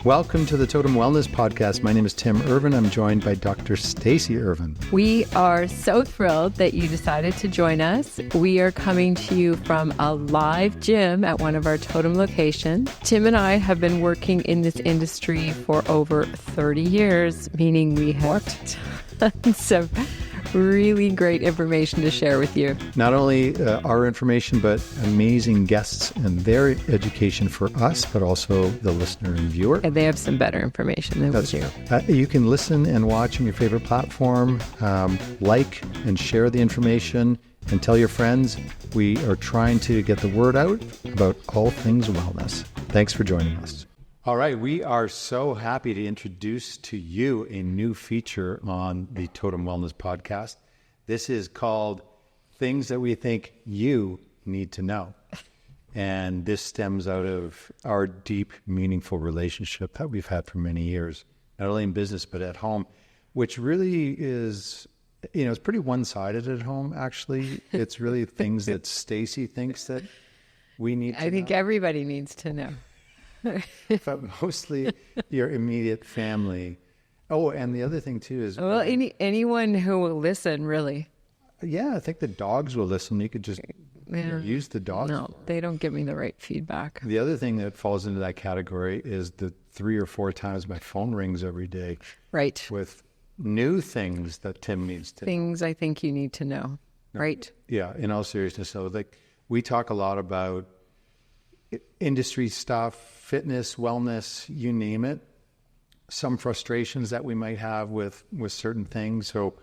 Welcome to the Totum Wellness Podcast. My name is Tim Irvine. I'm joined by Dr. Stacy Irvine. We are so thrilled that you decided to join us. We are coming to you from a live gym at one of our Totum locations. Tim and I have been working in this industry for over 30 years, meaning we have tons of really great information to share with you. Not only our information, but amazing guests and their education for us, but also the listener and viewer. And they have some better information than we do. You can listen and watch on your favorite platform, like and share the information, and tell your friends. We are trying to get the word out about all things wellness. Thanks for joining us. All right, we are so happy to introduce to you a new feature on the Totum Wellness Podcast. This is called Things That We Think You Need to Know. And this stems out of our deep, meaningful relationship that we've had for many years, not only in business, but at home, which really is, it's pretty one-sided at home, actually. It's really things that Stacy thinks that we need to know. I think everybody needs to know. But mostly your immediate family. Oh, and the other thing too is... Well, anyone who will listen, really. Yeah, I think the dogs will listen. You could just use the dogs. No, they don't give me the right feedback. The other thing that falls into that category is the 3 or 4 times my phone rings every day. Right. With new things that Tim needs to know. Things I think you need to know. Right. Yeah, in all seriousness. So we talk a lot about industry stuff, fitness, wellness, you name it. Some frustrations that we might have with certain things. So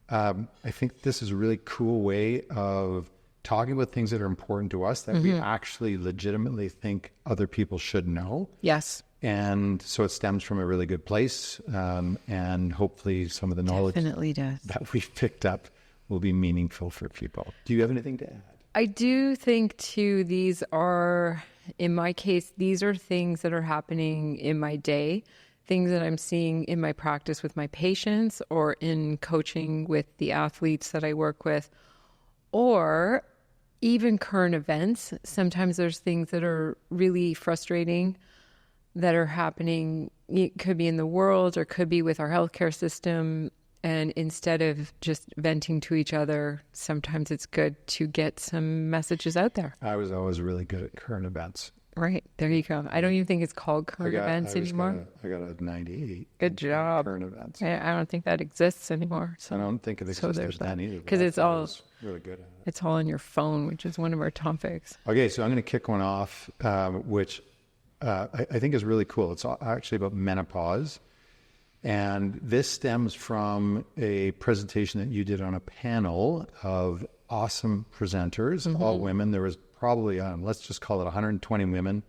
I think this is a really cool way of talking about things that are important to us that we actually legitimately think other people should know. Yes. And so it stems from a really good place. And hopefully some of the knowledge that we've picked up will be meaningful for people. Do you have anything to add? I do think, too, these are, in my case, these are things that are happening in my day, things that I'm seeing in my practice with my patients or in coaching with the athletes that I work with, or even current events. Sometimes there's things that are really frustrating that are happening. It could be in the world or could be with our healthcare system. And instead of just venting to each other, sometimes it's good to get some messages out there. I was always really good at current events. Right. There you go. I don't even think it's called current events anymore. I got a 98. Good job. Current events. I don't think that exists anymore. So, I don't think it exists then either. Because it's all really good at it. It's all on your phone, which is one of our topics. Okay, so I'm going to kick one off, which I think is really cool. It's actually about menopause. And this stems from a presentation that you did on a panel of awesome presenters, all women. There was probably, let's just call it 120 women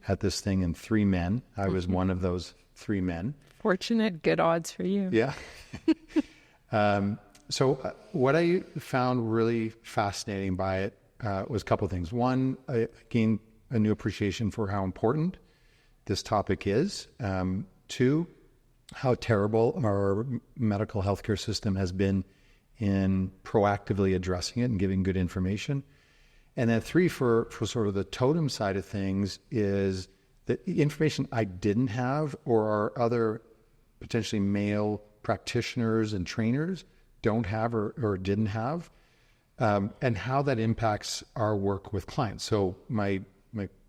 at this thing and 3 men. I was one of those 3 men. Fortunate, good odds for you. Yeah. So what I found really fascinating by it was a couple of things. One, I gained a new appreciation for how important this topic is. 2, how terrible our medical healthcare system has been in proactively addressing it and giving good information. And then 3, for sort of the totem side of things, is the information I didn't have or our other potentially male practitioners and trainers don't have or didn't have, and how that impacts our work with clients. So my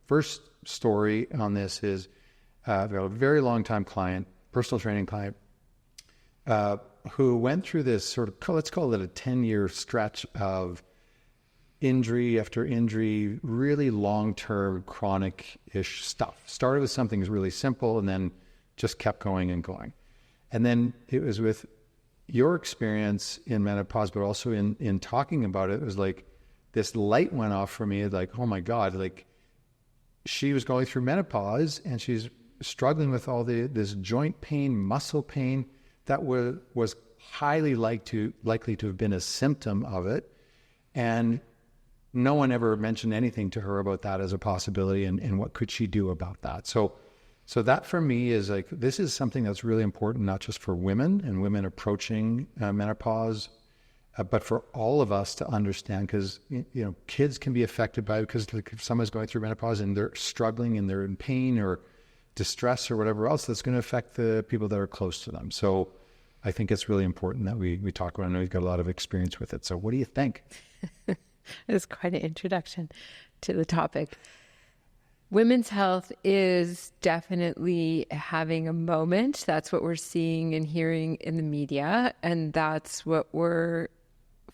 first story on this is I've got a very long time client, personal training client, who went through this sort of, let's call it a 10-year stretch of injury after injury, really long-term chronic-ish stuff. Started with something really simple and then just kept going and going. And then it was with your experience in menopause, but also in talking about it, it was like this light went off for me, like, oh my God, like she was going through menopause and she's struggling with all this joint pain, muscle pain that was highly likely to have been a symptom of it. And no one ever mentioned anything to her about that as a possibility and what could she do about that. So that for me is like, this is something that's really important, not just for women and women approaching menopause, but for all of us to understand, because kids can be affected by it, because if someone's going through menopause and they're struggling and they're in pain or distress or whatever else that's going to affect the people that are close to them. So I think it's really important that we talk about it. I know you've got a lot of experience with it. So what do you think? It's quite an introduction to the topic. Women's health is definitely having a moment. That's what we're seeing and hearing in the media. And that's what we're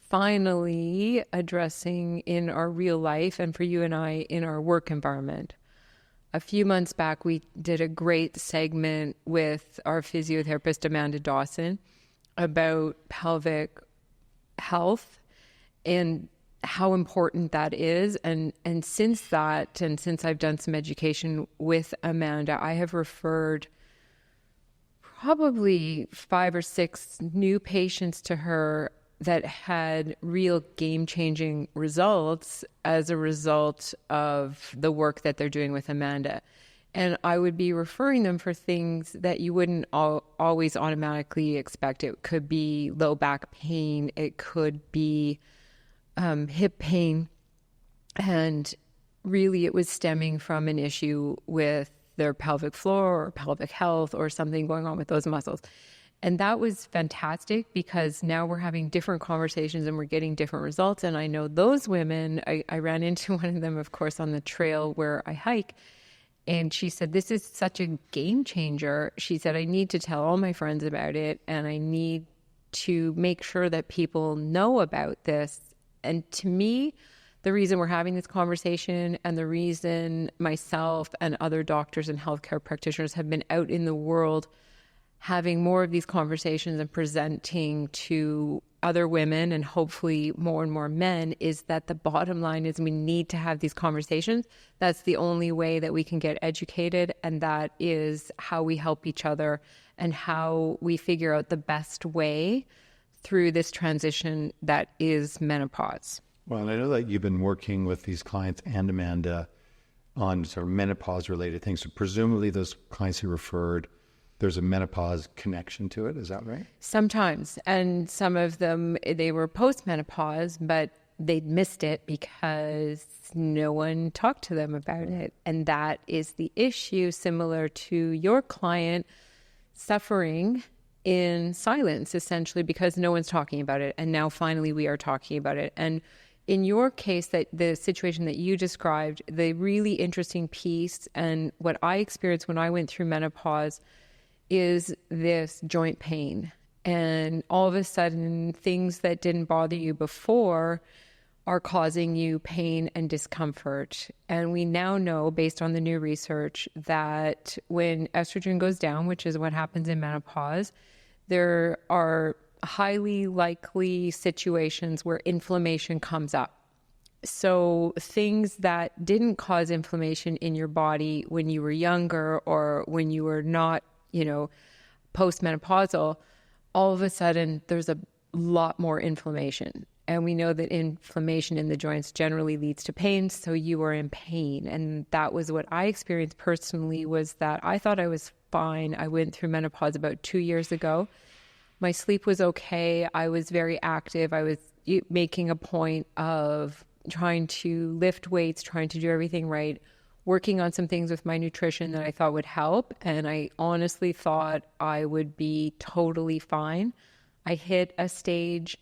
finally addressing in our real life and for you and I in our work environment. A few months back, we did a great segment with our physiotherapist, Amanda Dawson, about pelvic health and how important that is. And since that, and since I've done some education with Amanda, I have referred probably 5 or 6 new patients to her that had real game-changing results as a result of the work that they're doing with Amanda. And I would be referring them for things that you wouldn't always automatically expect. It could be low back pain. It could be hip pain. And really it was stemming from an issue with their pelvic floor or pelvic health or something going on with those muscles. And that was fantastic because now we're having different conversations and we're getting different results. And I know those women, I ran into one of them, of course, on the trail where I hike. And she said, this is such a game changer. She said, I need to tell all my friends about it. And I need to make sure that people know about this. And to me, the reason we're having this conversation and the reason myself and other doctors and healthcare practitioners have been out in the world having more of these conversations and presenting to other women and hopefully more and more men is that the bottom line is we need to have these conversations. That's the only way that we can get educated, and that is how we help each other and how we figure out the best way through this transition that is menopause. Well, and I know that you've been working with these clients and Amanda on sort of menopause-related things. So presumably those clients you referred, there's a menopause connection to it. Is that right? Sometimes. And some of them, they were post-menopause, but they'd missed it because no one talked to them about it. And that is the issue, similar to your client suffering in silence, essentially, because no one's talking about it. And now finally we are talking about it. And in your case, that the situation that you described, the really interesting piece and what I experienced when I went through menopause is this joint pain. And all of a sudden, things that didn't bother you before are causing you pain and discomfort. And we now know, based on the new research, that when estrogen goes down, which is what happens in menopause, there are highly likely situations where inflammation comes up. So things that didn't cause inflammation in your body when you were younger or when you were not, postmenopausal, all of a sudden there's a lot more inflammation. And we know that inflammation in the joints generally leads to pain. So you are in pain. And that was what I experienced personally, was that I thought I was fine. I went through menopause about 2 years ago. My sleep was okay. I was very active. I was making a point of trying to lift weights, trying to do everything right, working on some things with my nutrition that I thought would help. And I honestly thought I would be totally fine. I hit a stage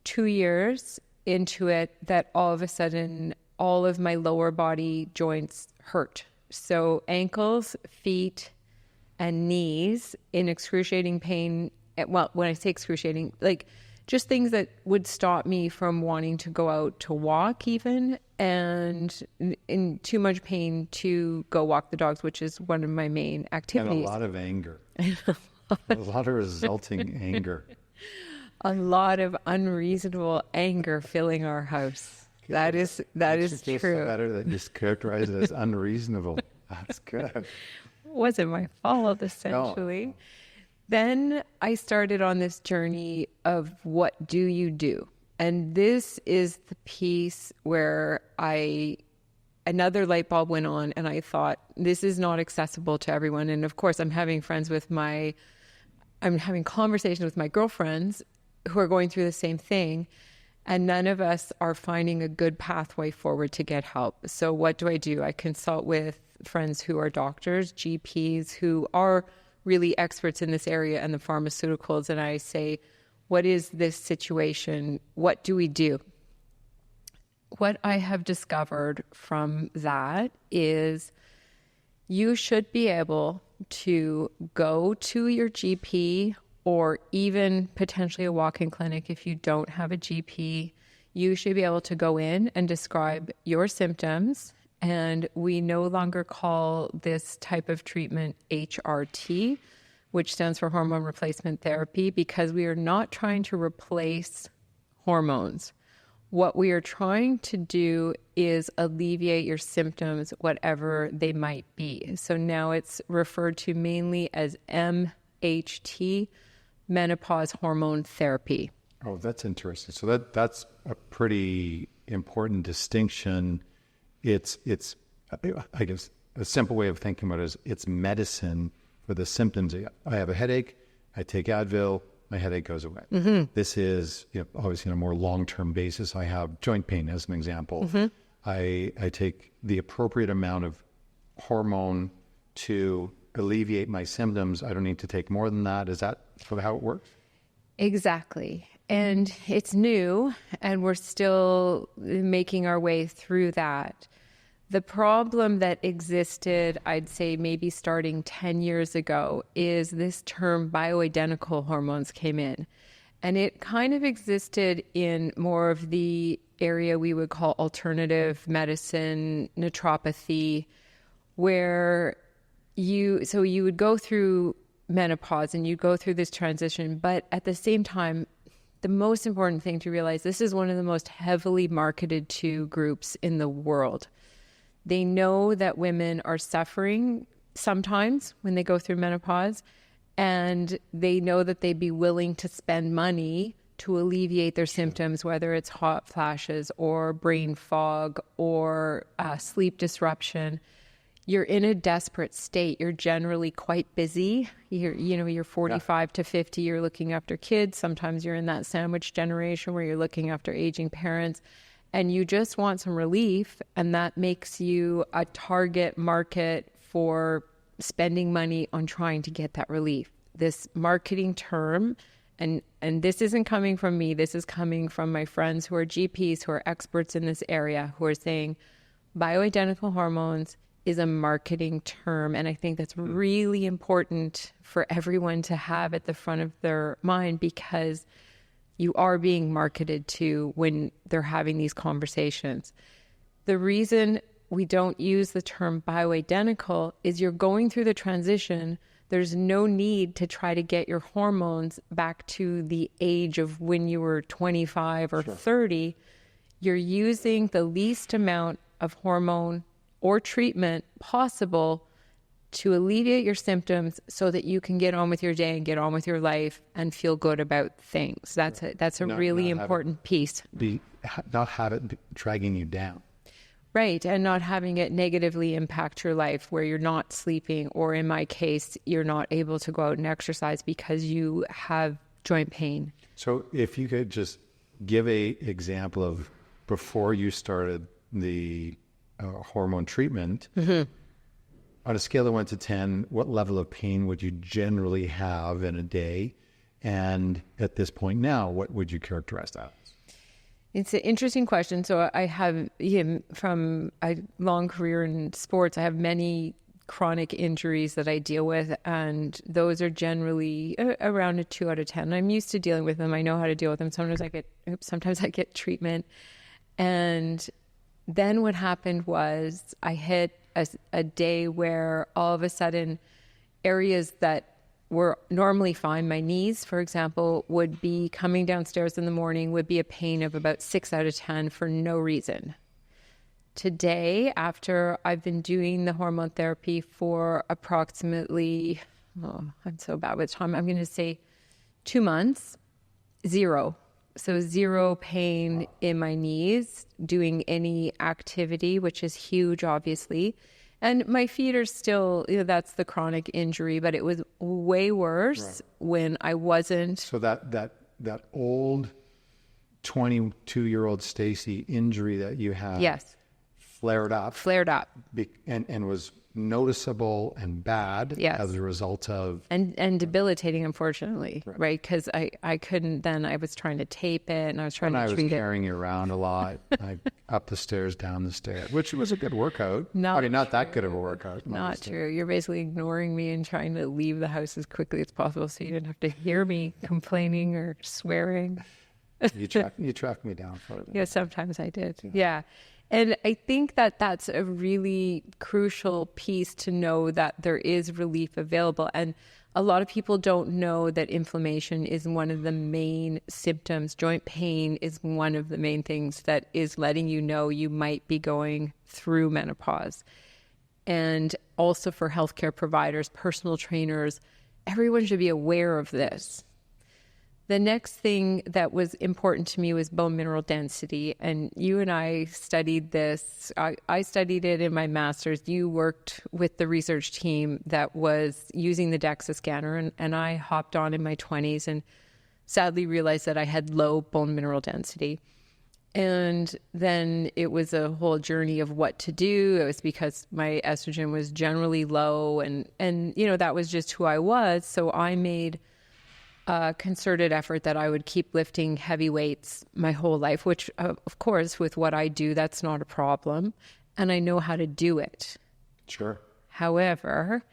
2 years into it that all of a sudden, all of my lower body joints hurt. So ankles, feet, and knees in excruciating pain. Well, when I say excruciating, like just things that would stop me from wanting to go out to walk even, and in too much pain to go walk the dogs, which is one of my main activities. And a lot of anger. A lot of resulting anger. A lot of unreasonable anger filling our house. That is true. Better that you characterize it as unreasonable. That's good. Wasn't my fault, essentially. No. Then I started on this journey of what do you do? And this is the piece where another light bulb went on, and I thought, this is not accessible to everyone. And of course, I'm having conversations with my girlfriends who are going through the same thing, and none of us are finding a good pathway forward to get help. So what do? I consult with friends who are doctors, GPs, who are really experts in this area and the pharmaceuticals. And I say, what is this situation? What do we do? What I have discovered from that is you should be able to go to your GP or even potentially a walk-in clinic if you don't have a GP. You should be able to go in and describe your symptoms. And we no longer call this type of treatment HRT, which stands for hormone replacement therapy, because we are not trying to replace hormones. What we are trying to do is alleviate your symptoms, whatever they might be. So now it's referred to mainly as MHT, menopause hormone therapy. Oh, that's interesting. So that's a pretty important distinction. It's I guess a simple way of thinking about it is it's medicine for the symptoms. I have a headache, I take Advil, my headache goes away. Mm-hmm. This is obviously on a more long-term basis. I have joint pain as an example. Mm-hmm. I take the appropriate amount of hormone to alleviate my symptoms. I don't need to take more than that. Is that how it works? Exactly. And it's new, and we're still making our way through that. The problem that existed, I'd say maybe starting 10 years ago, is this term bioidentical hormones came in. And it kind of existed in more of the area we would call alternative medicine, naturopathy, where you would go through menopause and you'd go through this transition. But at the same time, the most important thing to realize, this is one of the most heavily marketed to groups in the world. They know that women are suffering sometimes when they go through menopause, and they know that they'd be willing to spend money to alleviate their symptoms, whether it's hot flashes or brain fog or sleep disruption. You're in a desperate state. You're generally quite busy. You're 45 to 50. You're looking after kids. Sometimes you're in that sandwich generation where you're looking after aging parents, and you just want some relief. And that makes you a target market for spending money on trying to get that relief. This marketing term, and this isn't coming from me. This is coming from my friends who are GPs, who are experts in this area, who are saying bioidentical hormones is a marketing term. And I think that's really important for everyone to have at the front of their mind, because you are being marketed to when they're having these conversations. The reason we don't use the term bioidentical is you're going through the transition. There's no need to try to get your hormones back to the age of when you were 25 or 30. You're using the least amount of hormone or treatment possible to alleviate your symptoms so that you can get on with your day and get on with your life and feel good about things. That's a really important piece. Not have it dragging you down. Right, and not having it negatively impact your life where you're not sleeping, or in my case, you're not able to go out and exercise because you have joint pain. So if you could just give a example of before you started the hormone treatment, mm-hmm. on a scale of 1 to 10, what level of pain would you generally have in a day? And at this point now, what would you characterize that as? It's an interesting question. So I have, from a long career in sports, I have many chronic injuries that I deal with, and those are generally around a 2 out of 10. I'm used to dealing with them. I know how to deal with them. Sometimes I get treatment. And then what happened was I hit a day where all of a sudden areas that were normally fine, my knees, for example, would be coming downstairs in the morning, would be a pain of about 6 out of 10 for no reason. Today, after I've been doing the hormone therapy for approximately, I'm so bad with time, I'm going to say 2 months, 0. So 0 pain in my knees, doing any activity, which is huge, obviously. And my feet are still, that's the chronic injury, but it was way worse when I wasn't. So that old 22-year-old Stacy injury that you had, yes, flared up. Flared up. And was noticeable and bad Yes. as a result of... And debilitating, unfortunately, right? Because I couldn't then, I was trying to tape it and I was trying And to I was treat it. carrying you around a lot, up the stairs, down the stairs, which was a good workout. No. I mean, not that good of a workout. Not true. You're basically ignoring me and trying to leave the house as quickly as possible so you didn't have to hear me complaining or swearing. You tracked me down for it. Yeah, sometimes I did. Yeah. And I think that that's a really crucial piece to know that there is relief available. And a lot of people don't know that inflammation is one of the main symptoms. Joint pain is one of the main things that is letting you know you might be going through menopause. And also for healthcare providers, personal trainers, everyone should be aware of this. The next thing that was important to me was bone mineral density. And you and I studied this. I studied it in my master's. You worked with the research team that was using the DEXA scanner. And I hopped on in my 20s and sadly realized that I had low bone mineral density. And then it was a whole journey of what to do. It was because my estrogen was generally low. And that was just who I was. So I made a concerted effort that I would keep lifting heavy weights my whole life, which of course with what I do, that's not a problem. And I know how to do it. Sure. However,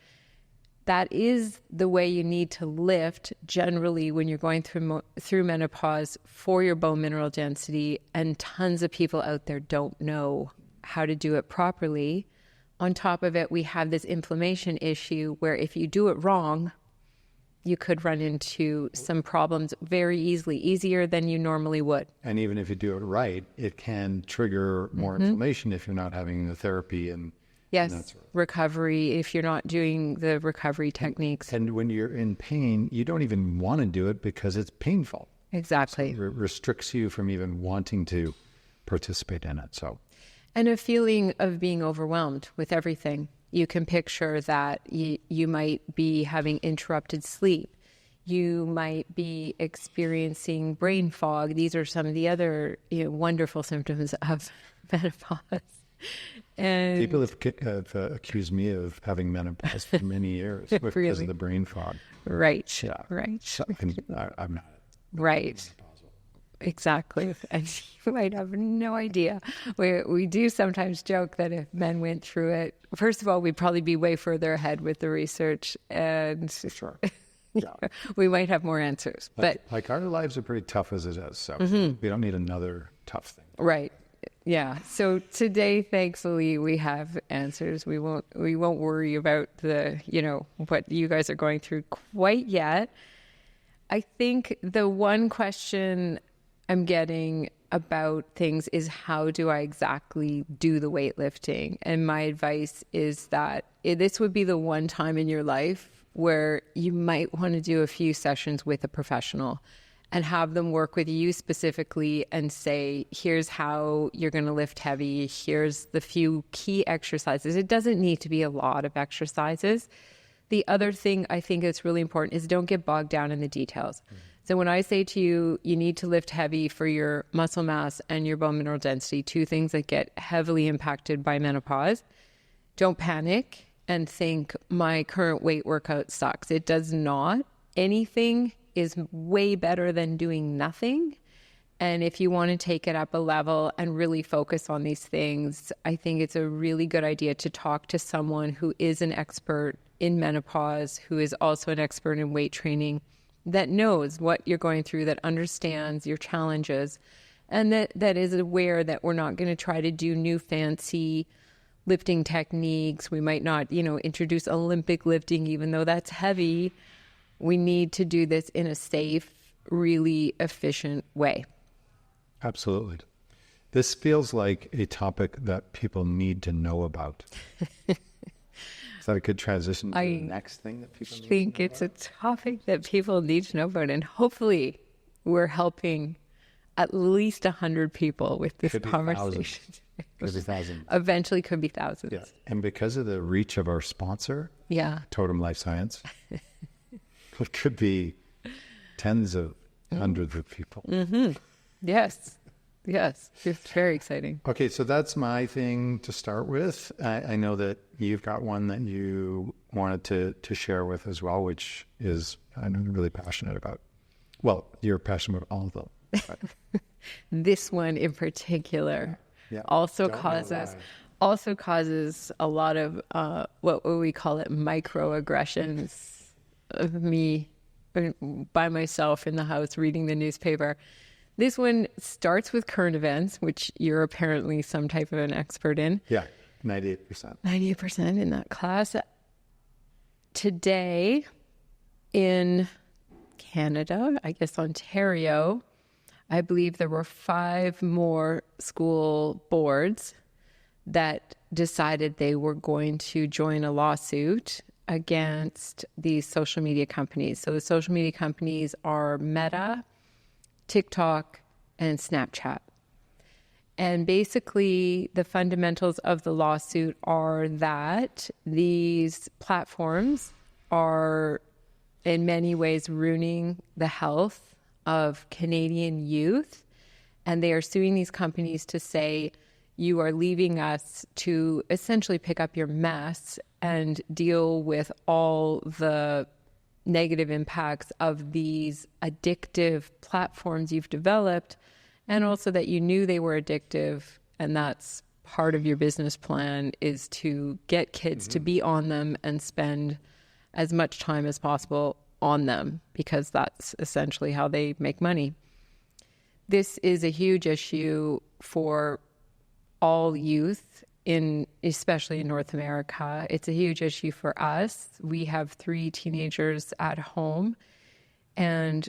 that is the way you need to lift generally when you're going through menopause for your bone mineral density. And tons of people out there don't know how to do it properly. On top of it, we have this inflammation issue where if you do it wrong, you could run into some problems very easily, easier than you normally would. And even if you do it right, it can trigger more inflammation if you're not having the therapy and yes, that sort of... recovery, if you're not doing the recovery techniques. And when you're in pain, you don't even want to do it because it's painful. Exactly. So it restricts you from even wanting to participate in it. So, and a feeling of being overwhelmed with everything. You can picture that you might be having interrupted sleep. You might be experiencing brain fog. These are some of the other wonderful symptoms of menopause. And people have accused me of having menopause for many years because Really? of the brain fog. Right, Yeah. right. So, I'm not. Right. Exactly. And you might have no idea. We do sometimes joke that if men went through it, first of all, we'd probably be way further ahead with the research. And Sure. Yeah. we might have more answers. But Like our lives are pretty tough as it is. So we don't need another tough thing. right. Yeah. So today, thankfully, we have answers. We won't worry about what you guys are going through quite yet. I think the one question I'm getting about things is how do I exactly do the weightlifting? And my advice is that this would be the one time in your life where you might want to do a few sessions with a professional and have them work with you specifically and say, here's how you're going to lift heavy. Here's the few key exercises. It doesn't need to be a lot of exercises. The other thing I think is really important is don't get bogged down in the details. So when I say to you, you need to lift heavy for your muscle mass and your bone mineral density, two things that get heavily impacted by menopause, don't panic and think my current weight workout sucks. It does not. Anything is way better than doing nothing. And if you want to take it up a level and really focus on these things, I think it's a really good idea to talk to someone who is an expert in menopause, who is also an expert in weight training, that knows what you're going through, that understands your challenges, and that is aware that we're not going to try to do new fancy lifting techniques. We might not, introduce Olympic lifting, even though that's heavy. We need to do this in a safe, really efficient way. Absolutely. This feels like a topic that people need to know about. Is that a good transition to the next thing that people need to know about? I think it's a topic that people need to know about, and hopefully we're helping at least 100 people with this conversation. Could be thousands. Eventually could be thousands. Yeah. And because of the reach of our sponsor, Totum Life Science, it could be tens of hundreds of people. Mm-hmm. Yes. Yes, it's very exciting. Okay, so that's my thing to start with. I know that you've got one that you wanted to share with as well, which is I'm really passionate about. Well, you're passionate about all of them. But This one in particular also causes a lot of what we call it microaggressions of me by myself in the house reading the newspaper. This one starts with current events, which you're apparently some type of an expert in. Yeah, 98%. 98% in that class. Today in Canada, I guess Ontario, I believe there were 5 more school boards that decided they were going to join a lawsuit against these social media companies. So the social media companies are Meta, TikTok, and Snapchat. And basically, the fundamentals of the lawsuit are that these platforms are in many ways ruining the health of Canadian youth. And they are suing these companies to say, you are leaving us to essentially pick up your mess and deal with all the negative impacts of these addictive platforms you've developed, and also that you knew they were addictive, and that's part of your business plan is to get kids to be on them and spend as much time as possible on them, because that's essentially how they make money. This is a huge issue for all youth, especially in North America. It's a huge issue for us. We have 3 teenagers at home, and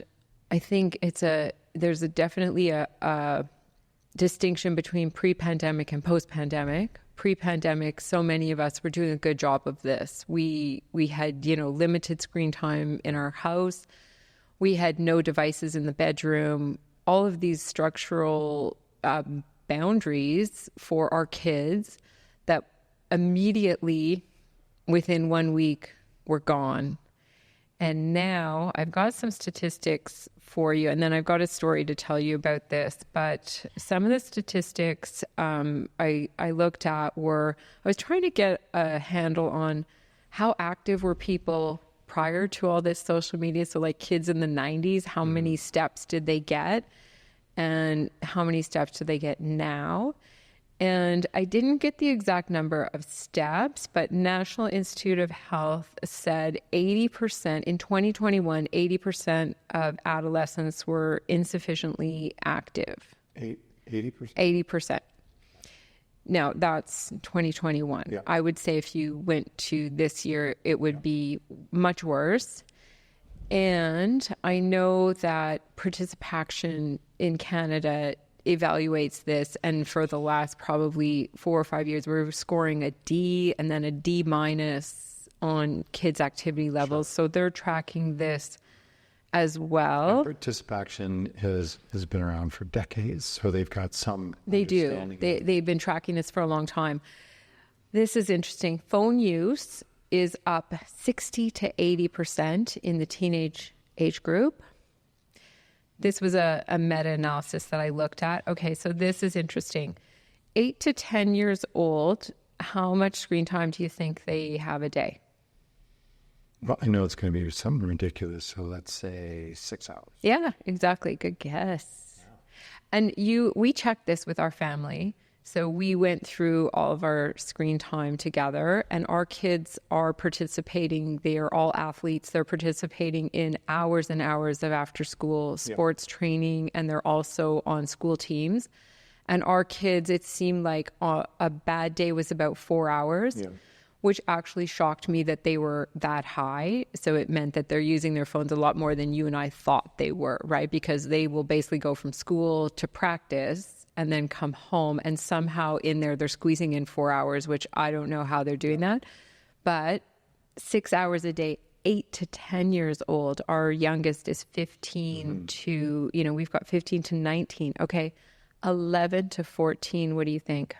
I think there's definitely a distinction between pre-pandemic and post-pandemic. Pre-pandemic, so many of us were doing a good job of this. We had, limited screen time in our house. We had no devices in the bedroom. All of these structural boundaries for our kids that immediately within 1 week were gone. And now I've got some statistics for you, and then I've got a story to tell you about this. But some of the statistics I looked at I was trying to get a handle on how active were people prior to all this social media. So like kids in the 90s, how many steps did they get? And how many steps do they get now? And I didn't get the exact number of steps, but National Institute of Health said 80% in 2021, 80% of adolescents were insufficiently active. 80%? 80%. Now, that's 2021. Yeah. I would say if you went to this year, it would be much worse. And I know that participation in Canada evaluates this, and for the last probably 4 or 5 years, we're scoring a D and then a D- on kids' activity levels. Sure. So they're tracking this as well. And participation has been around for decades, so they've got some. They do. They've been tracking this for a long time. This is interesting. Phone use is up 60 to 80% in the teenage age group. This was a meta-analysis that I looked at. Okay, so this is interesting. 8 to 10 years old, how much screen time do you think they have a day? Well, I know it's going to be something ridiculous, so let's say 6 hours. Yeah, exactly. Good guess. Yeah. And we checked this with our family. So we went through all of our screen time together, and our kids are participating. They are all athletes. They're participating in hours and hours of after school sports training, and they're also on school teams. And our kids, it seemed like a bad day was about 4 hours, which actually shocked me that they were that high. So it meant that they're using their phones a lot more than you and I thought they were, right? Because they will basically go from school to practice and then come home, and somehow in there they're squeezing in 4 hours, which I don't know how they're doing that. But 6 hours a day, 8 to 10 years old. Our youngest is 15 to, we've got 15 to 19. Okay, 11 to 14, what do you think?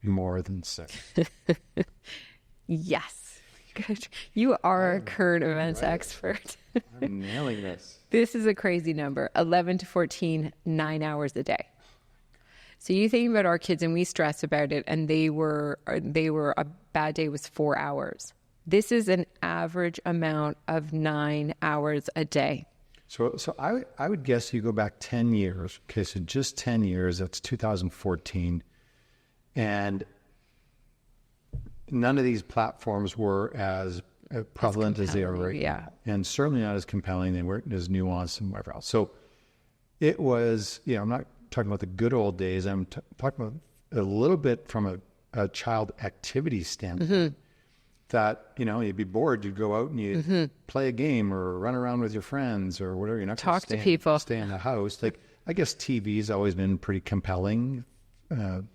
More than 6. Yes. Good. You are a current events expert. I'm nailing this. This is a crazy number. 11 to 14, 9 hours a day. So you think about our kids, and we stress about it, and they were a bad day was 4 hours. This is an average amount of 9 hours a day. So I would guess you go back 10 years. Okay, so just 10 years, that's 2014. And none of these platforms were as prevalent as they are right now. And certainly not as compelling. They weren't as nuanced and whatever else. So it was, I'm not talking about the good old days. I'm talking about a little bit from a child activity standpoint. That, you'd be bored, you'd go out and you'd play a game or run around with your friends or whatever. You're not talk to people, stay in the house. Like, I guess TV's always been pretty compelling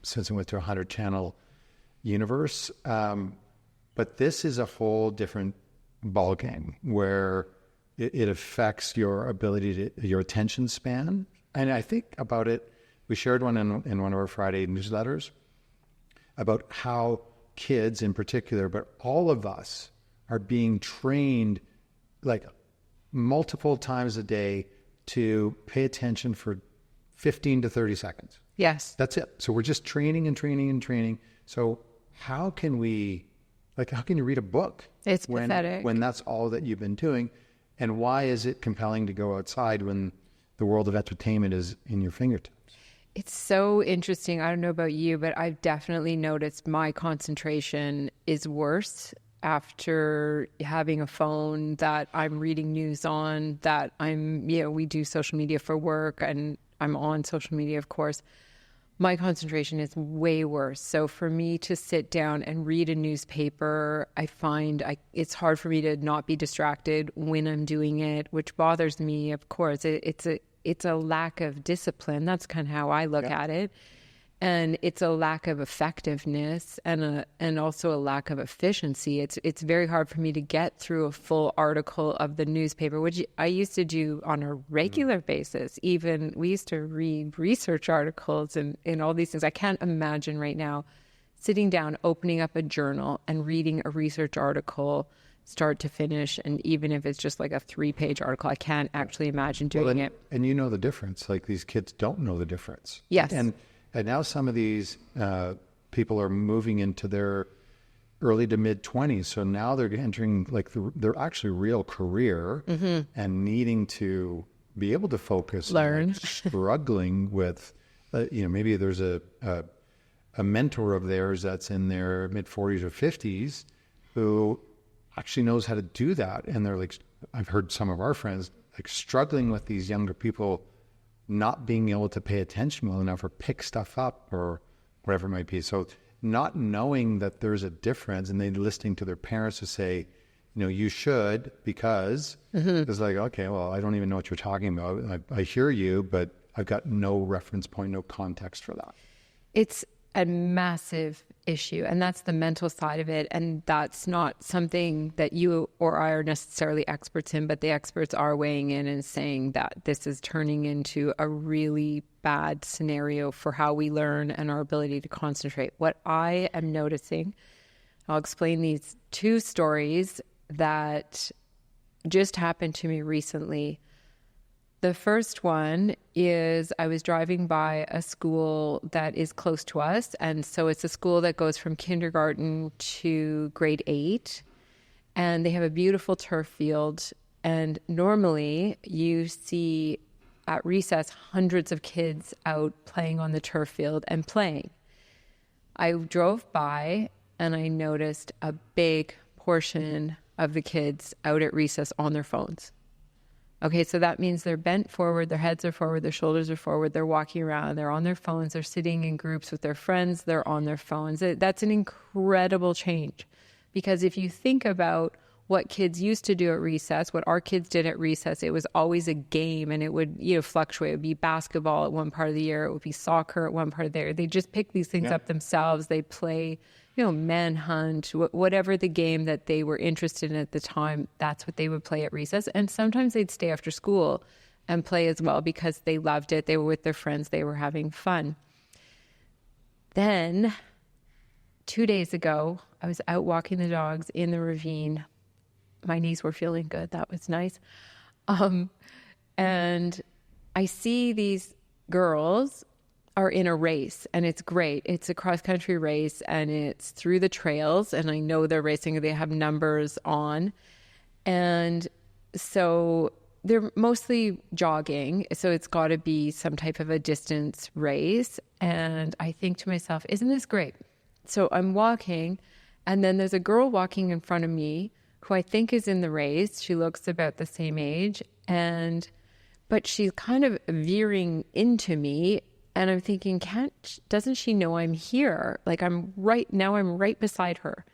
since it went to a 100-channel universe. But this is a whole different ballgame where it affects your ability your attention span. And I think about it, we shared one in one of our Friday newsletters about how kids in particular, but all of us are being trained like multiple times a day to pay attention for 15 to 30 seconds. Yes. That's it. So we're just training and training and training. So how can you read a book? It's pathetic. When that's all that you've been doing? And why is it compelling to go outside when the world of entertainment is in your fingertips? It's so interesting. I don't know about you, but I've definitely noticed my concentration is worse after having a phone that I'm reading news on, that we do social media for work and I'm on social media, of course. My concentration is way worse. So for me to sit down and read a newspaper, I find it's hard for me to not be distracted when I'm doing it, which bothers me, of course. It's a lack of discipline. That's kind of how I look at it. And it's a lack of effectiveness and also a lack of efficiency. It's very hard for me to get through a full article of the newspaper, which I used to do on a regular basis. Even we used to read research articles and all these things. I can't imagine right now sitting down, opening up a journal and reading a research article start to finish, and even if it's just like a 3-page article, I can't actually imagine doing it. And you know the difference. Like, these kids don't know the difference. Yes. And now some of these people are moving into their early to mid 20s. So now they're entering like their actually real career and needing to be able to focus, learn, struggling with, maybe there's a mentor of theirs that's in their mid 40s or 50s who actually knows how to do that. And they're like, I've heard some of our friends like struggling with these younger people not being able to pay attention well enough or pick stuff up or whatever it might be. So not knowing that there's a difference, and then listening to their parents to say, you should, because it's like, okay, well, I don't even know what you're talking about. I hear you, but I've got no reference point, no context for that. It's a massive issue, and that's the mental side of it, and that's not something that you or I are necessarily experts in, but the experts are weighing in and saying that this is turning into a really bad scenario for how we learn and our ability to concentrate. What I am noticing, I'll explain these 2 stories that just happened to me recently. The first one is I was driving by a school that is close to us. And so it's a school that goes from kindergarten to grade 8. And they have a beautiful turf field. And normally you see at recess hundreds of kids out playing on the turf field and playing. I drove by and I noticed a big portion of the kids out at recess on their phones. Okay, so that means they're bent forward, their heads are forward, their shoulders are forward, they're walking around, they're on their phones, they're sitting in groups with their friends, they're on their phones. That's an incredible change, because if you think about what kids used to do at recess, what our kids did at recess, it was always a game, and it would fluctuate. It would be basketball at one part of the year, it would be soccer at one part of the year. They just pick these things up themselves. They play manhunt, whatever the game that they were interested in at the time, that's what they would play at recess. And sometimes they'd stay after school and play as well because they loved it. They were with their friends. They were having fun. Then 2 days ago, I was out walking the dogs in the ravine. My knees were feeling good. That was nice. And I see these girls are in a race, and it's great. It's a cross-country race, and it's through the trails, and I know they're racing. They have numbers on. And so they're mostly jogging, so it's got to be some type of a distance race. And I think to myself, isn't this great? So I'm walking, and then there's a girl walking in front of me who I think is in the race. She looks about the same age, but she's kind of veering into me. And I'm thinking, doesn't she know I'm here? Like I'm right beside her.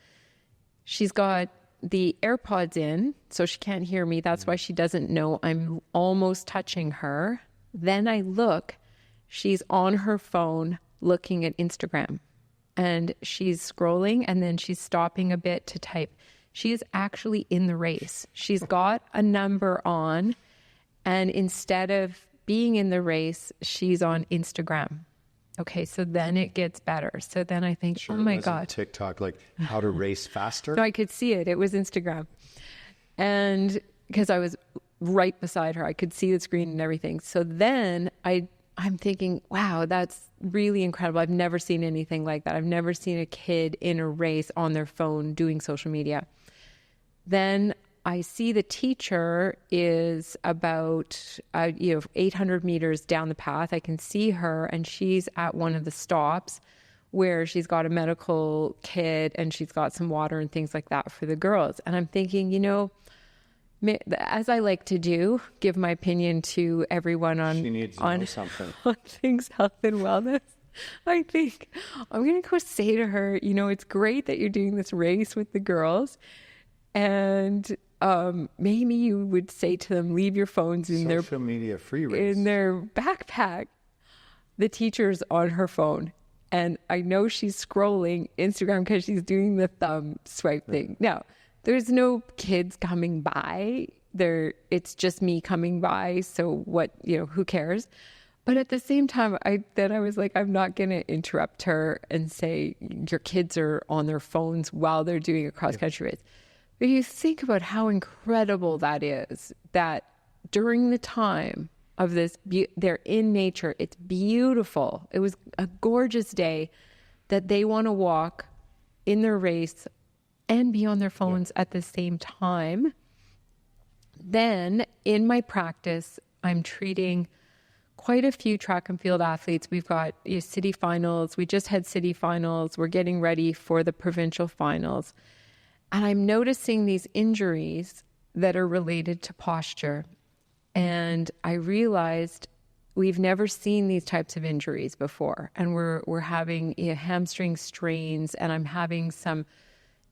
She's got the AirPods in, so she can't hear me. That's why she doesn't know I'm almost touching her. Then I look, she's on her phone looking at Instagram, and she's scrolling, and then she's stopping a bit to type. She is actually in the race. She's got a number on, and instead of being in the race, she's on Instagram. Okay, so then it gets better. So then I think, oh my God. TikTok, like how to race faster? No, I could see it. It was Instagram. And because I was right beside her, I could see the screen and everything. So then I'm thinking, wow, that's really incredible. I've never seen anything like that. I've never seen a kid in a race on their phone doing social media. Then I see the teacher is about 800 meters down the path. I can see her, and she's at one of the stops where she's got a medical kit and she's got some water and things like that for the girls. And I'm thinking, as I like to do, give my opinion to everyone on she needs to know something on things health and wellness. I think I'm going to go say to her, it's great that you're doing this race with the girls, and maybe you would say to them, leave your phones in social media free race in their backpack. The teacher's on her phone, and I know she's scrolling Instagram because she's doing the thumb swipe thing. Now, there's no kids coming by. It's just me coming by. So what? Who cares? But at the same time, I was like, I'm not going to interrupt her and say your kids are on their phones while they're doing a cross country race. But you think about how incredible that is, that during the time of this, they're in nature. It's beautiful. It was a gorgeous day that they want to walk in their race and be on their phones at the same time. Then in my practice, I'm treating quite a few track and field athletes. We've got city finals. We just had city finals. We're getting ready for the provincial finals. And I'm noticing these injuries that are related to posture. And I realized we've never seen these types of injuries before. And we're having hamstring strains, and I'm having some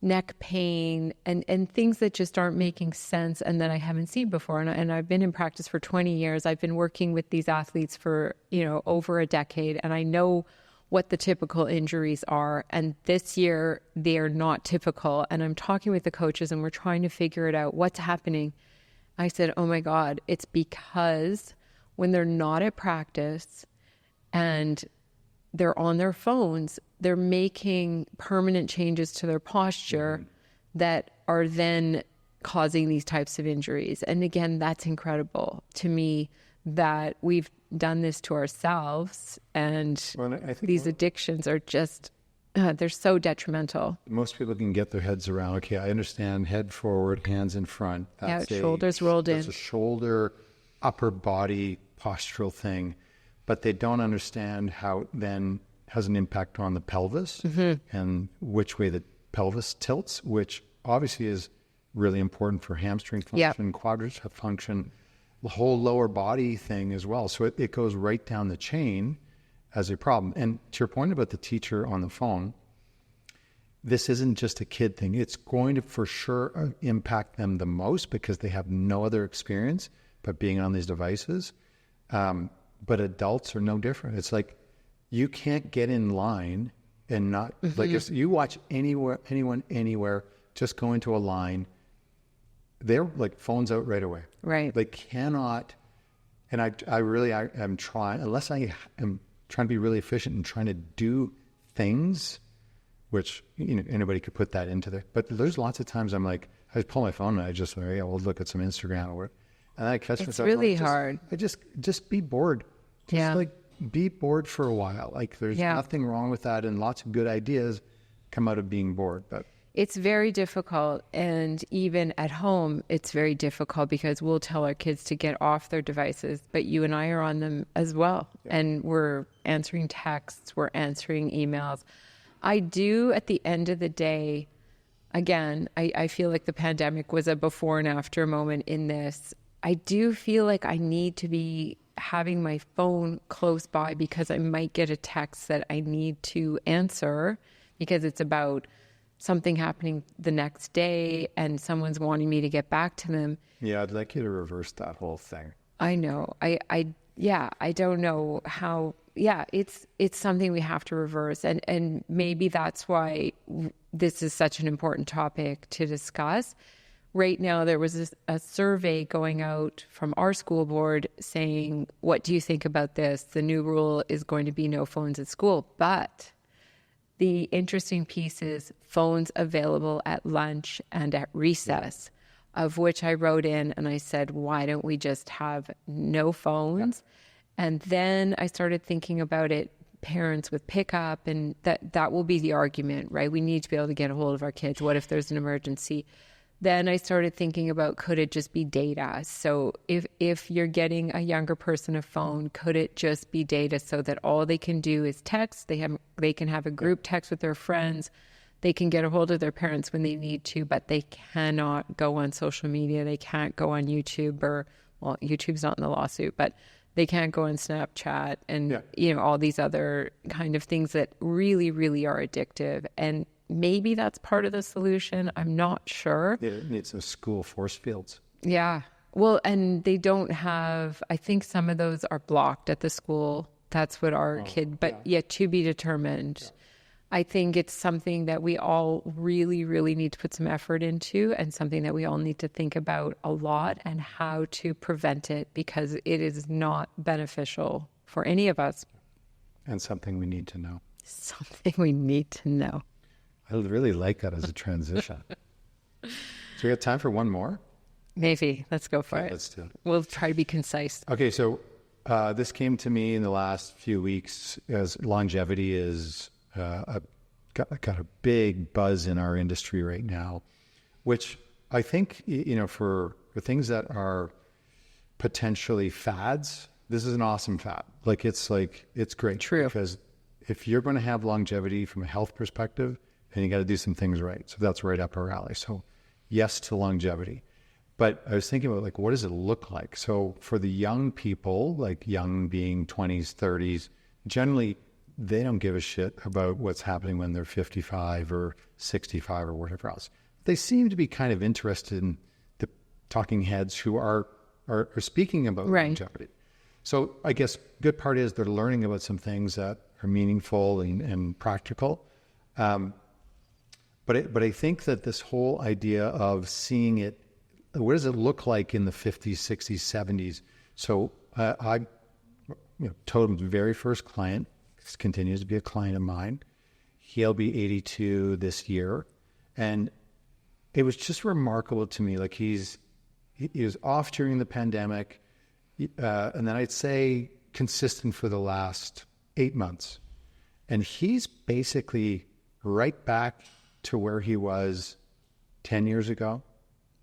neck pain and things that just aren't making sense and that I haven't seen before. And I've been in practice for 20 years. I've been working with these athletes for, over a decade. And I know what the typical injuries are. And this year, they are not typical. And I'm talking with the coaches, and we're trying to figure it out. What's happening? I said, oh my God, it's because when they're not at practice and they're on their phones, they're making permanent changes to their posture that are then causing these types of injuries. And again, that's incredible to me that we've done this to ourselves, and I think these addictions are just, they're so detrimental. Most people can get their heads around, okay, I understand head forward, hands in front. That's shoulders rolled in. That's a shoulder, upper body postural thing, but they don't understand how it then has an impact on the pelvis and which way the pelvis tilts, which obviously is really important for hamstring function, quadricep function, the whole lower body thing as well. So it goes right down the chain as a problem. And to your point about the teacher on the phone, this isn't just a kid thing. It's going to for sure impact them the most because they have no other experience but being on these devices. But adults are no different. It's like you can't get in line and not, like if you watch anyone anywhere, just go into a line, they're like phones out right away. Right. They cannot, and I'm trying, unless I am trying to be really efficient and trying to do things which, anybody could put that into there. But there's lots of times I'm like, I pull my phone and I just, we'll look at some Instagram or, and I catch myself. It's really hard. I just be bored. Just be bored for a while. Like there's nothing wrong with that. And lots of good ideas come out of being bored. But it's very difficult. And even at home, it's very difficult because we'll tell our kids to get off their devices, but you and I are on them as well. Yeah. And we're answering texts, we're answering emails. I do, at the end of the day, again, I feel like the pandemic was a before and after moment in this. I do feel like I need to be having my phone close by because I might get a text that I need to answer because it's about something happening the next day and someone's wanting me to get back to them. Yeah, I'd like you to reverse that whole thing. I know. I don't know how. Yeah, it's something we have to reverse. And maybe that's why this is such an important topic to discuss. Right now, there was a survey going out from our school board saying, what do you think about this? The new rule is going to be no phones at school. But the interesting piece is phones available at lunch and at recess, of which I wrote in and I said, why don't we just have no phones? Yeah. And then I started thinking about it, parents with pickup, and that will be the argument, right? We need to be able to get a hold of our kids. What if there's an emergency? Then I started thinking about, could it just be data? So if you're getting a younger person a phone, could it just be data so that all they can do is text? They can have a group text with their friends. They can get a hold of their parents when they need to, but they cannot go on social media. They can't go on YouTube YouTube's not in the lawsuit, but they can't go on Snapchat and, all these other kind of things that really, really are addictive. And maybe that's part of the solution. I'm not sure. It needs some school force fields. Yeah. Well, and they don't have, I think some of those are blocked at the school. That's what our kid, but to be determined. Yeah. I think it's something that we all really, really need to put some effort into and something that we all need to think about a lot and how to prevent it because it is not beneficial for any of us. And something we need to know. Something we need to know. I really like that as a transition. So we got time for one more? Maybe. Let's go for it. Let's do it. We'll try to be concise. Okay, so this came to me in the last few weeks as longevity is got a big buzz in our industry right now, which I think, for things that are potentially fads, this is an awesome fad. It's great. True. Because if you're going to have longevity from a health perspective, then you got to do some things right. So that's right up our alley. So yes to longevity. But I was thinking about what does it look like? So for the young people, young being 20s, 30s, generally they don't give a shit about what's happening when they're 55 or 65 or whatever else. They seem to be kind of interested in the talking heads who are speaking about longevity. So I guess good part is they're learning about some things that are meaningful and practical. But I think that this whole idea of seeing it, what does it look like in the 50s, 60s, 70s? So Totum's very first client continues to be a client of mine. He'll be 82 this year. And it was just remarkable to me. He was off during the pandemic. And then I'd say consistent for the last 8 months. And he's basically right back to where he was 10 years ago.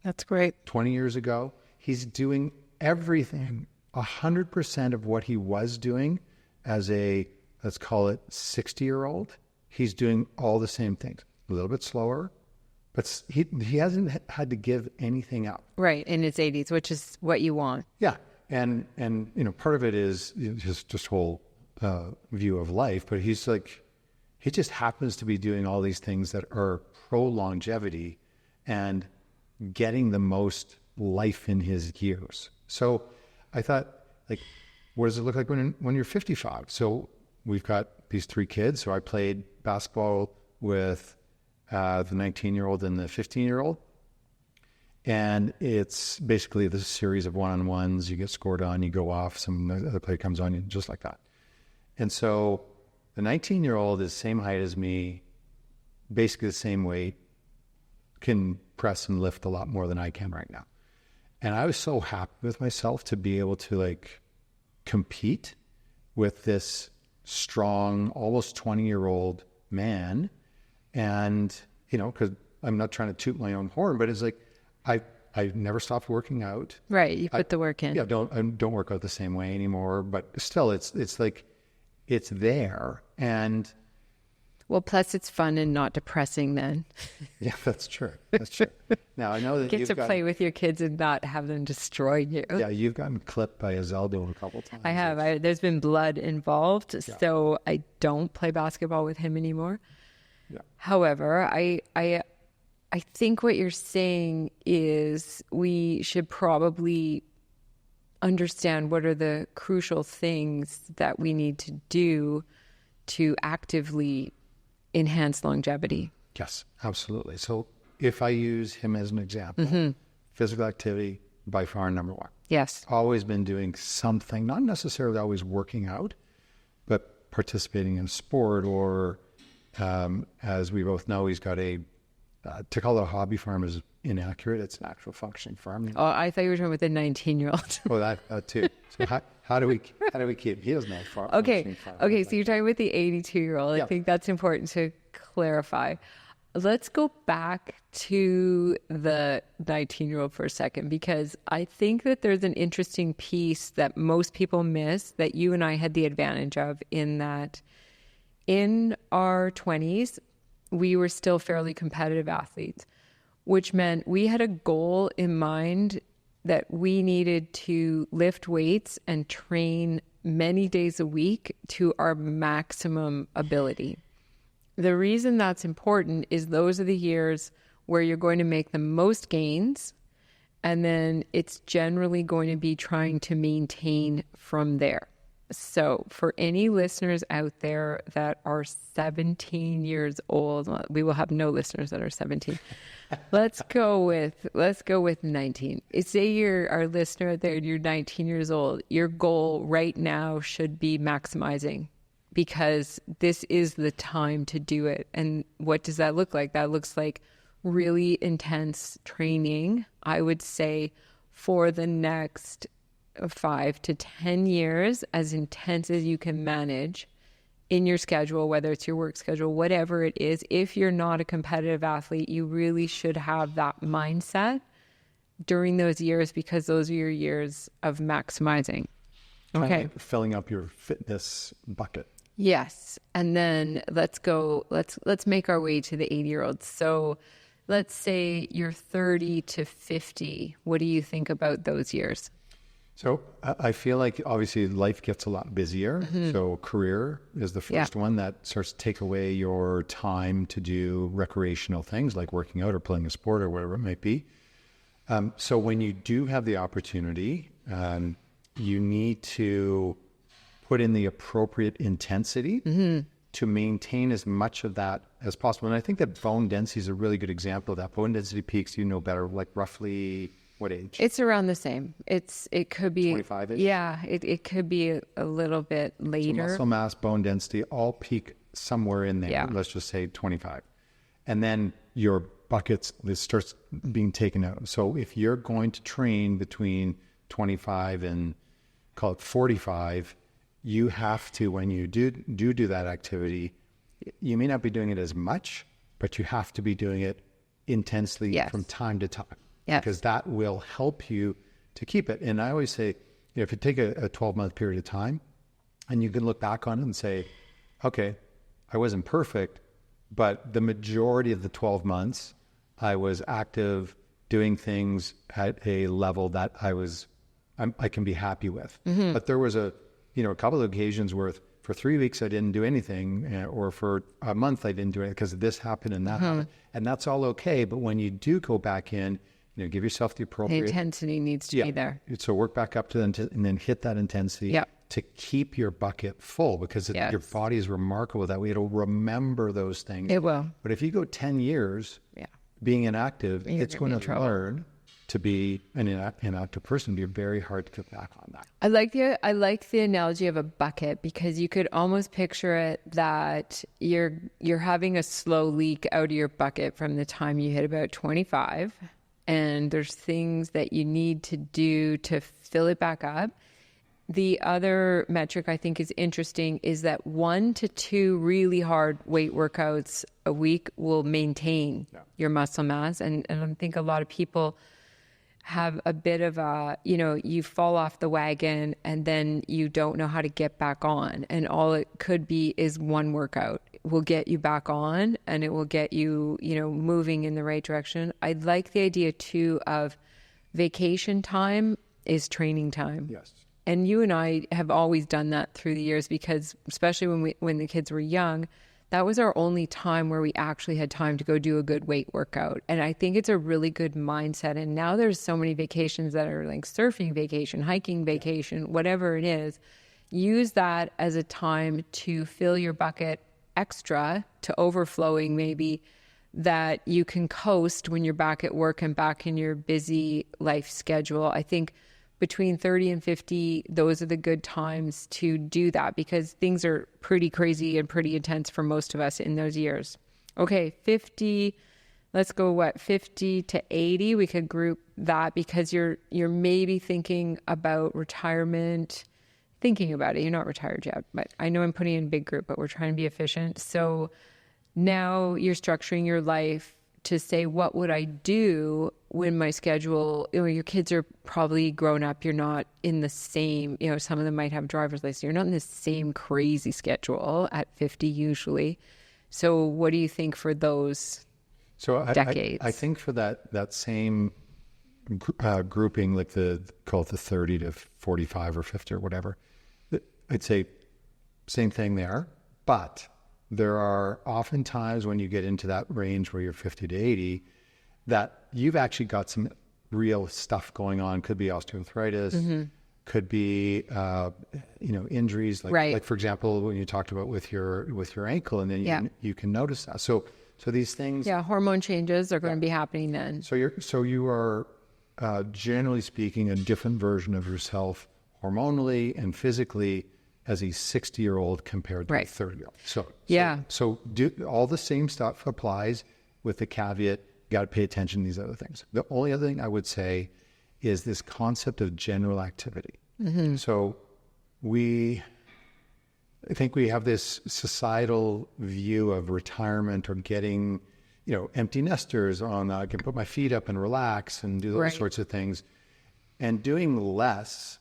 That's great. 20 years ago. He's doing everything, 100% of what he was doing as a, let's call it 60-year-old. He's doing all the same things, a little bit slower, but he hasn't had to give anything up. Right, in his 80s, which is what you want. Yeah, and part of it is his just whole view of life, but he just happens to be doing all these things that are pro-longevity and getting the most life in his years. So I thought, what does it look like when you're 55? So we've got these 3 kids. So I played basketball with the 19-year-old and the 15-year-old. And it's basically this series of one-on-ones. You get scored on, you go off, some other player comes on you, just like that. And so the 19-year-old is same height as me, basically the same weight, can press and lift a lot more than I can right now. And I was so happy with myself to be able to like compete with this strong, almost 20-year-old man. And, you know, because I'm not trying to toot my own horn, but it's like, I never stopped working out. Right. You put the work in. Yeah. I don't work out the same way anymore, but still it's like, it's there. And well, plus it's fun and not depressing then. yeah, that's true. That's true. Now I know that Get to play with your kids and not have them destroy you. Yeah, you've gotten clipped by a Zelda a couple times. I have. There's been blood involved, so I don't play basketball with him anymore. Yeah. However, I think what you're saying is we should probably understand what are the crucial things that we need to do to actively enhance longevity. Yes, absolutely. So if I use him as an example, physical activity by far number one. Yes. Always been doing something, not necessarily always working out, but participating in sport or, as we both know, he's got to call it a hobby farm is inaccurate. It's an actual functioning farm. Oh, I thought you were talking about the 19-year-old. Oh, that too. So how do we keep? He doesn't have farm. Okay. So you're talking about the 82-year-old. I think that's important to clarify. Let's go back to the 19-year-old for a second, because I think that there's an interesting piece that most people miss that you and I had the advantage of, in that in our 20s, we were still fairly competitive athletes, which meant we had a goal in mind that we needed to lift weights and train many days a week to our maximum ability. The reason that's important is those are the years where you're going to make the most gains, and then it's generally going to be trying to maintain from there. So for any listeners out there that are 17 years old, we will have no listeners that are 17. Let's go with 19. Say you're our listener out there, you're 19 years old. Your goal right now should be maximizing, because this is the time to do it. And what does that look like? That looks like really intense training, I would say, for the next 5 to 10 years, as intense as you can manage in your schedule, whether it's your work schedule, whatever it is. If you're not a competitive athlete, you really should have that mindset during those years, because those are your years of maximizing. Okay. Filling up your fitness bucket. Yes. And then let's make our way to the 80-year-olds. So let's say you're 30 to 50. What do you think about those years? So I feel like obviously life gets a lot busier. So career is the first one that starts to take away your time to do recreational things like working out or playing a sport or whatever it might be. So when you do have the opportunity, you need to put in the appropriate intensity to maintain as much of that as possible. And I think that bone density is a really good example of that. Bone density peaks, you know better, like roughly what age? It's around the same. It could be 25-ish? Yeah, it could be a little bit later. So muscle mass, bone density, all peak somewhere in there. Yeah. Let's just say 25. And then your buckets, this starts being taken out. So if you're going to train between 25 and call it 45, you have to, when you do that activity, you may not be doing it as much, but you have to be doing it intensely from time to time. Yes. Because that will help you to keep it. And I always say, if you take a 12-month period of time and you can look back on it and say, okay, I wasn't perfect, but the majority of the 12 months I was active, doing things at a level that I can be happy with. But there was a couple of occasions where for 3 weeks I didn't do anything, or for a month I didn't do it because this happened and that happened. And that's all okay. But when you do go back in, give yourself the appropriate... The intensity needs to be there. So work back up to and then hit that intensity to keep your bucket full, because your body is remarkable that way. It'll remember those things. It will. But if you go 10 years being inactive, it's going to learn to be an inactive person, it'd be very hard to get back on that. I like the analogy of a bucket, because you could almost picture it that you're having a slow leak out of your bucket from the time you hit about 25, and there's things that you need to do to fill it back up. The other metric I think is interesting is that 1 to 2 really hard weight workouts a week will maintain your muscle mass. And I think a lot of people have a bit of a, you fall off the wagon and then you don't know how to get back on. And all it could be is one workout will get you back on, and it will get you, moving in the right direction. I like the idea too of vacation time is training time. Yes. And you and I have always done that through the years, because especially when the kids were young, that was our only time where we actually had time to go do a good weight workout. And I think it's a really good mindset. And now there's so many vacations that are like surfing vacation, hiking vacation, whatever it is. Use that as a time to fill your bucket extra to overflowing, maybe, that you can coast when you're back at work and back in your busy life schedule. I think between 30 and 50, those are the good times to do that, because things are pretty crazy and pretty intense for most of us in those years. Okay, 50, let's go 50 to 80, we could group that, because you're maybe thinking about retirement, thinking about it. You're not retired yet, but I know I'm putting in a big group, but we're trying to be efficient. So now you're structuring your life to say, what would I do when my schedule, your kids are probably grown up, you're not in the same, some of them might have driver's license, you're not in the same crazy schedule at 50 usually. So what do you think for those decades? I think for that same grouping, like call it the 30 to 45 or 50 or whatever, I'd say same thing there, but there are often times when you get into that range where you're 50 to 80 that you've actually got some real stuff going on. Could be osteoarthritis, could be injuries, like for example, when you talked about with your ankle, and then you can notice that. So these things, hormone changes are going to be happening then. So you are generally speaking a different version of yourself hormonally and physically as a 60-year-old compared to a 30-year-old. So all the same stuff applies, with the caveat, got to pay attention to these other things. The only other thing I would say is this concept of general activity. So I think we have this societal view of retirement or getting, empty nesters on, I can put my feet up and relax and do those sorts of things. And doing less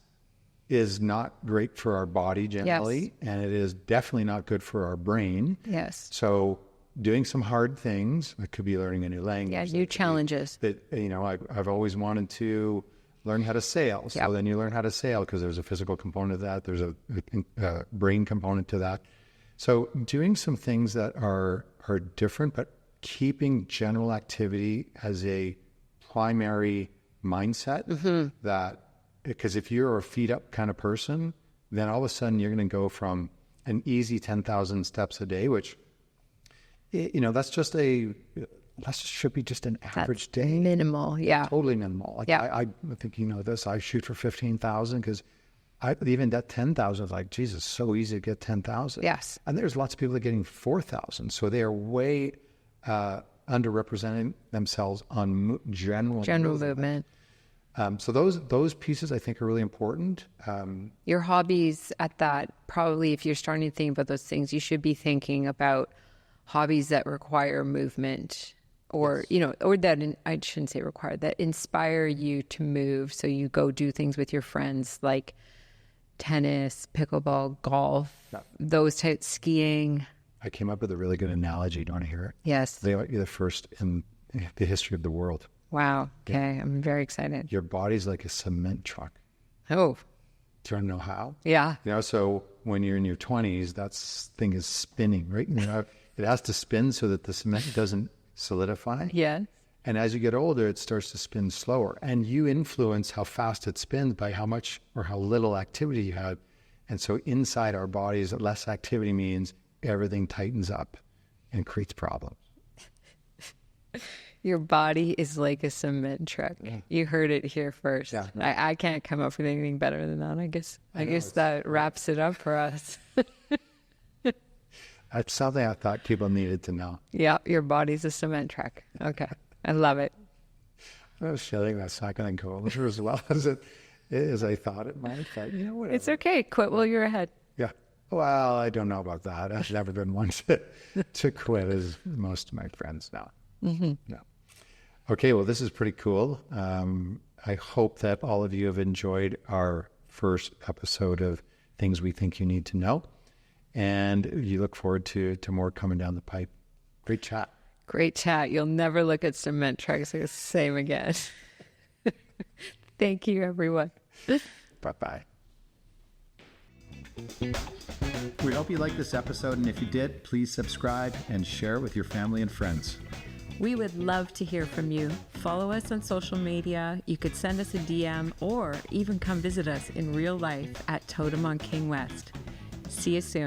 is not great for our body generally, and it is definitely not good for our brain. Yes. So doing some hard things, it could be learning a new language. New challenges. I've always wanted to learn how to sail. So then you learn how to sail because there's a physical component of that. There's a brain component to that. So doing some things that are different, but keeping general activity as a primary mindset that, because if you're a feet up kind of person, then all of a sudden you're going to go from an easy 10,000 steps a day, which, that should be just an average day. Minimal, Totally minimal. I think this. I shoot for 15,000 because even that 10,000 is like, Jesus, so easy to get 10,000. Yes. And there's lots of people that are getting 4,000, so they are way underrepresenting themselves on general movement. So those pieces I think are really important. Your hobbies at that, probably if you're starting to think about those things, you should be thinking about hobbies that require movement, or or that, I shouldn't say require, that inspire you to move. So you go do things with your friends like tennis, pickleball, golf, those types, skiing. I came up with a really good analogy. Do you want to hear it? Yes. They might be the first in the history of the world. Wow. Okay. I'm very excited. Your body's like a cement truck. Oh. Do you want to know how? Yeah. So when you're in your 20s, that thing is spinning, right? It has to spin so that the cement doesn't solidify. Yeah. And as you get older, it starts to spin slower. And you influence how fast it spins by how much or how little activity you have. And so inside our bodies, less activity means everything tightens up and creates problems. Your body is like a cement truck. You heard it here first. Yeah. I can't come up with anything better than that. I guess that wraps it up for us. That's something I thought people needed to know. Yeah, your body's a cement truck. Okay. I love it. I was feeling that's not going to go over as well as I thought it might. But, whatever. It's okay. Quit while you're ahead. Yeah. Well, I don't know about that. I've never been one to quit, as most of my friends know. Mm-hmm. No. Okay, well, this is pretty cool. I hope that all of you have enjoyed our first episode of Things We Think You Need to Know. And you look forward to more coming down the pipe. Great chat. Great chat. You'll never look at cement trucks the same again. Thank you, everyone. Bye-bye. We hope you liked this episode, and if you did, please subscribe and share it with your family and friends. We would love to hear from you. Follow us on social media. You could send us a DM or even come visit us in real life at Totum on King West. See you soon.